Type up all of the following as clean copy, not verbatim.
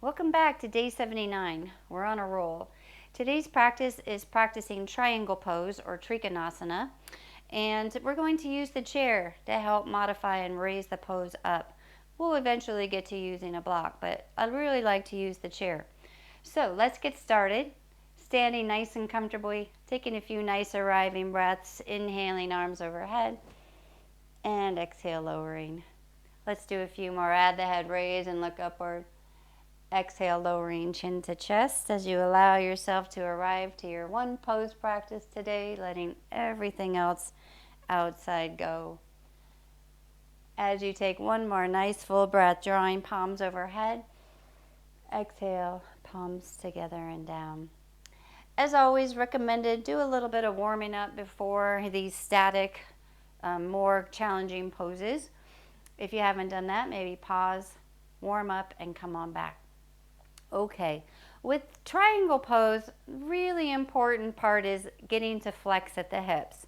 Welcome back to day 79. We're on a roll. Today's practice is practicing triangle pose or Trikonasana, and we're going to use the chair to help modify and raise the pose up. We'll eventually get to using a block, but I really like to use the chair. So let's get started. Standing nice and comfortably, taking a few nice arriving breaths, inhaling arms overhead, and exhale, lowering. Let's do a few more. Add the head, raise and look upward. Exhale, lowering chin to chest as you allow yourself to arrive to your one pose practice today, letting everything else outside go. As you take one more nice full breath, drawing palms overhead. Exhale, palms together and down. As always, recommended, do a little bit of warming up before these static, more challenging poses. If you haven't done that, maybe pause, warm up, and come on back. Okay, with triangle pose, really important part is getting to flex at the hips.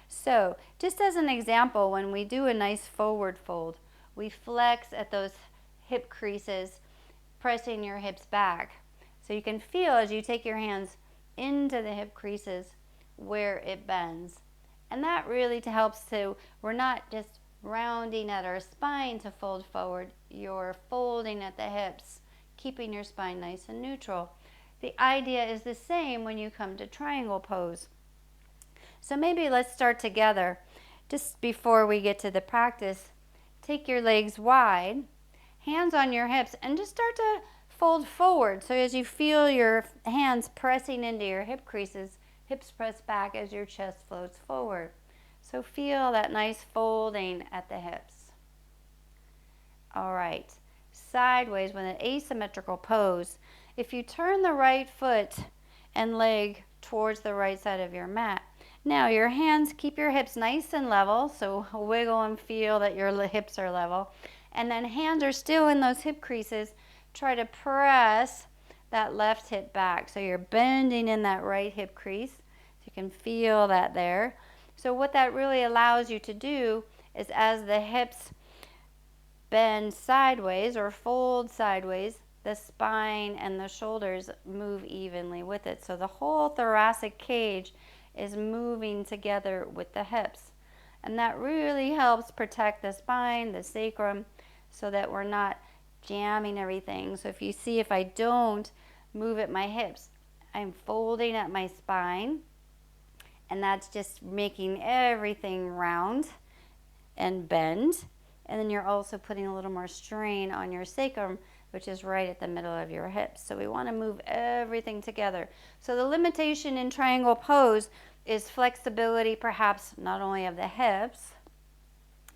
So just as an example, when we do a nice forward fold, we flex at those hip creases, pressing your hips back. So you can feel as you take your hands into the hip creases where it bends. And that really helps to, we're not just rounding at our spine to fold forward, you're folding at the hips, keeping your spine nice and neutral. The idea is the same when you come to triangle pose. So maybe let's start together. Just before we get to the practice, take your legs wide, hands on your hips, and just start to fold forward. So as you feel your hands pressing into your hip creases, hips press back as your chest floats forward. So feel that nice folding at the hips. All right. Sideways with an asymmetrical pose. If you turn the right foot and leg towards the right side of your mat, now your hands, keep your hips nice and level, so wiggle and feel that your hips are level. And then hands are still in those hip creases. Try to press that left hip back. So you're bending in that right hip crease. So you can feel that there. So what that really allows you to do is as the hips bend sideways or fold sideways, the spine and the shoulders move evenly with it. So the whole thoracic cage is moving together with the hips. And that really helps protect the spine, the sacrum, so that we're not jamming everything. So if you see, if I don't move at my hips, I'm folding at my spine, and that's just making everything round and bend. And then you're also putting a little more strain on your sacrum, which is right at the middle of your hips. So we want to move everything together. So the limitation in triangle pose is flexibility, perhaps not only of the hips,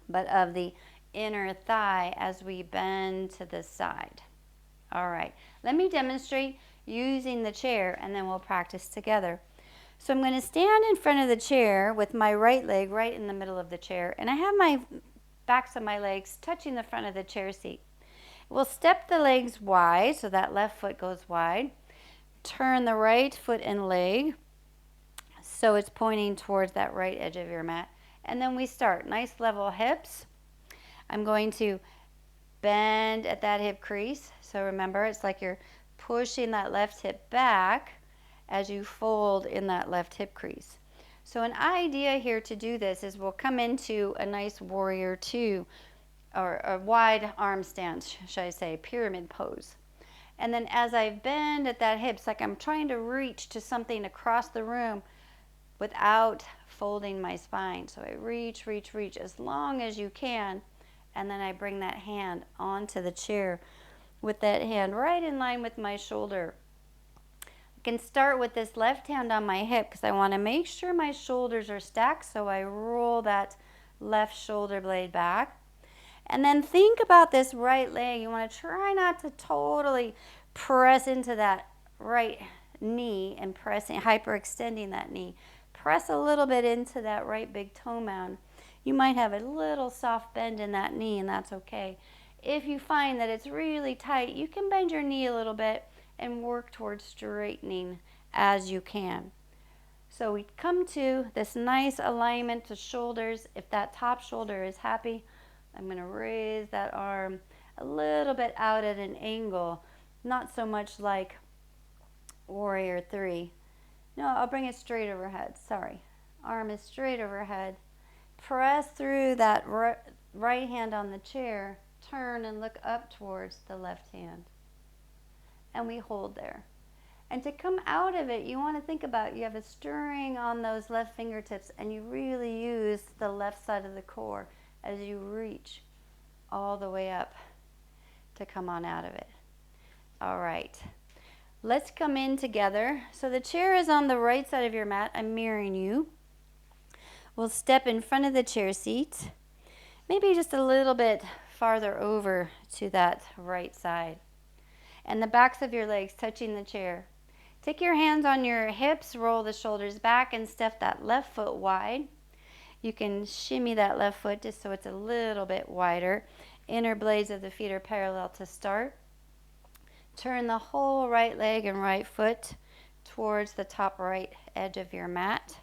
but of the inner thigh as we bend to the side. All right, let me demonstrate using the chair and then we'll practice together. So I'm going to stand in front of the chair with my right leg right in the middle of the chair, and I have my backs of my legs touching the front of the chair seat. We'll step the legs wide, so that left foot goes wide. Turn the right foot and leg so it's pointing towards that right edge of your mat. And then we start. Nice level hips. I'm going to bend at that hip crease. So remember, it's like you're pushing that left hip back as you fold in that left hip crease. So an idea here to do this is we'll come into a nice warrior two, or a wide arm stance, should I say, pyramid pose. And then as I bend at that hip, it's like I'm trying to reach to something across the room without folding my spine. So I reach as long as you can, and then I bring that hand onto the chair with that hand right in line with my shoulder. Can start with this left hand on my hip because I want to make sure my shoulders are stacked, so I roll that left shoulder blade back. And then think about this right leg. You want to try not to totally press into that right knee and hyperextending that knee. Press a little bit into that right big toe mound. You might have a little soft bend in that knee, and that's okay. If you find that it's really tight, you can bend your knee a little bit and work towards straightening as you can. So we come to this nice alignment to shoulders. If that top shoulder is happy, I'm going to raise that arm a little bit out at an angle, not so much like Warrior 3. No, I'll bring it straight overhead. Sorry. Arm is straight overhead. Press through that right hand on the chair. Turn and look up towards the left hand. And we hold there. And to come out of it, you want to think about, you have a stirring on those left fingertips, and you really use the left side of the core as you reach all the way up to come on out of it. All right. Let's come in together. So the chair is on the right side of your mat. I'm mirroring you. We'll step in front of the chair seat, maybe just a little bit farther over to that right side. And the backs of your legs touching the chair. Take your hands on your hips, roll the shoulders back, and step that left foot wide. You can shimmy that left foot just so it's a little bit wider. Inner blades of the feet are parallel to start. Turn the whole right leg and right foot towards the top right edge of your mat.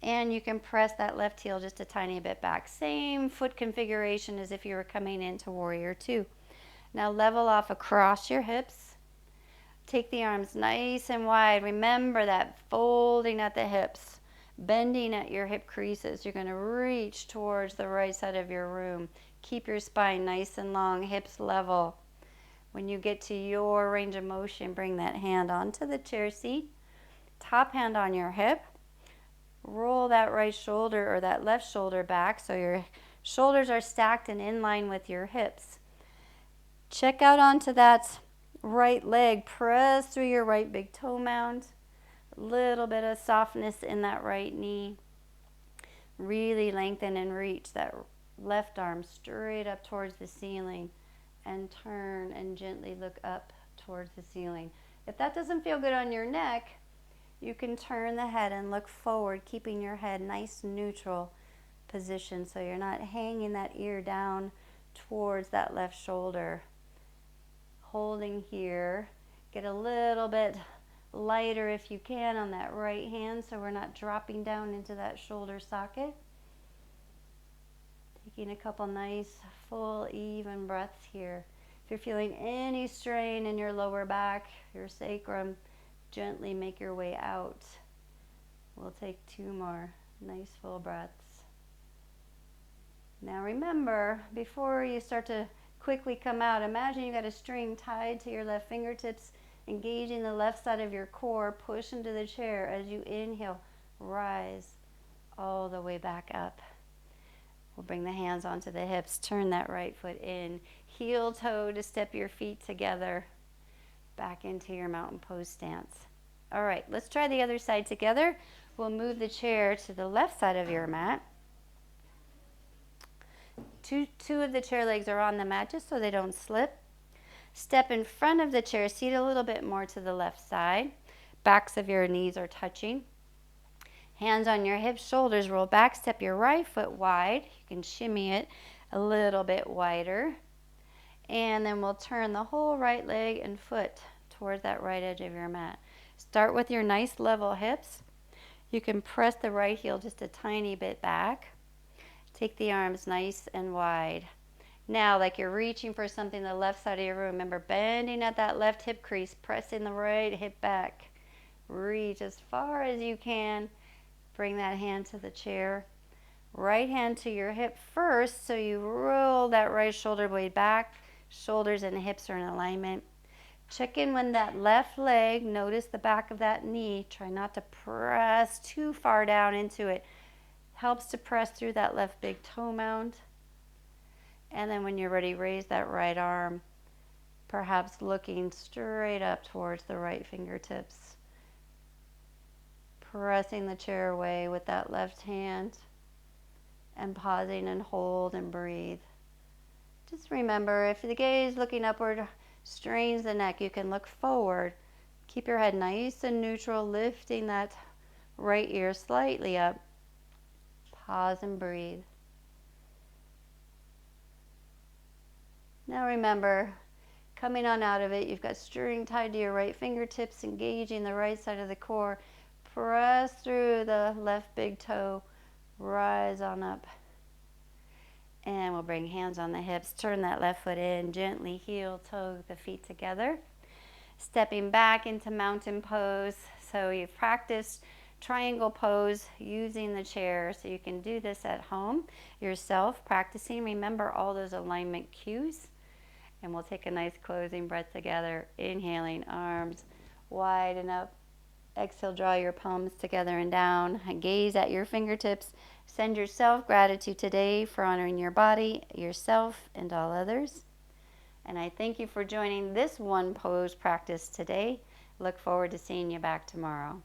And you can press that left heel just a tiny bit back. Same foot configuration as if you were coming into Warrior 2. Now level off across your hips. Take the arms nice and wide. Remember that folding at the hips, bending at your hip creases. You're going to reach towards the right side of your room. Keep your spine nice and long, hips level. When you get to your range of motion, bring that hand onto the chair seat. Top hand on your hip. Roll that right shoulder or that left shoulder back so your shoulders are stacked and in line with your hips. Check out onto that right leg. Press through your right big toe mound. A little bit of softness in that right knee. Really lengthen and reach that left arm straight up towards the ceiling, and turn and gently look up towards the ceiling. If that doesn't feel good on your neck, you can turn the head and look forward, keeping your head nice neutral position so you're not hanging that ear down towards that left shoulder. Holding here. Get a little bit lighter if you can on that right hand so we're not dropping down into that shoulder socket. Taking a couple nice, full, even breaths here. If you're feeling any strain in your lower back, your sacrum, gently make your way out. We'll take 2 more nice, full breaths. Now remember, before you start to quickly come out, imagine you got a string tied to your left fingertips, engaging the left side of your core. Push into the chair as you inhale, rise all the way back up. We'll bring the hands onto the hips, turn that right foot in, heel toe to step your feet together, back into your mountain pose stance. All right, let's try the other side together. We'll move the chair to the left side of your mat. Two of the chair legs are on the mat just so they don't slip. Step in front of the chair seat a little bit more to the left side. Backs of your knees are touching. Hands on your hips, shoulders roll back. Step your right foot wide. You can shimmy it a little bit wider. And then we'll turn the whole right leg and foot towards that right edge of your mat. Start with your nice level hips. You can press the right heel just a tiny bit back. Take the arms nice and wide. Now, like you're reaching for something the left side of your room, remember bending at that left hip crease, pressing the right hip back. Reach as far as you can. Bring that hand to the chair. Right hand to your hip first, so you roll that right shoulder blade back. Shoulders and hips are in alignment. Check in when that left leg, notice the back of that knee. Try not to press too far down into it. Helps to press through that left big toe mound. And then when you're ready, raise that right arm, perhaps looking straight up towards the right fingertips. Pressing the chair away with that left hand and pausing and hold and breathe. Just remember, if the gaze looking upward strains the neck, you can look forward. Keep your head nice and neutral, lifting that right ear slightly up. Pause and breathe. Now remember, coming on out of it, you've got string tied to your right fingertips, engaging the right side of the core. Press through the left big toe, rise on up. And we'll bring hands on the hips, turn that left foot in, gently heel toe the feet together. stepping back into mountain pose. So you've practiced triangle pose using the chair, so you can do this at home yourself, practicing. Remember all those alignment cues. And we'll take a nice closing breath together. Inhaling, arms widen up. Exhale, draw your palms together and down. Gaze at your fingertips. Send yourself gratitude today for honoring your body, yourself, and all others. And I thank you for joining this one pose practice today. Look forward to seeing you back tomorrow.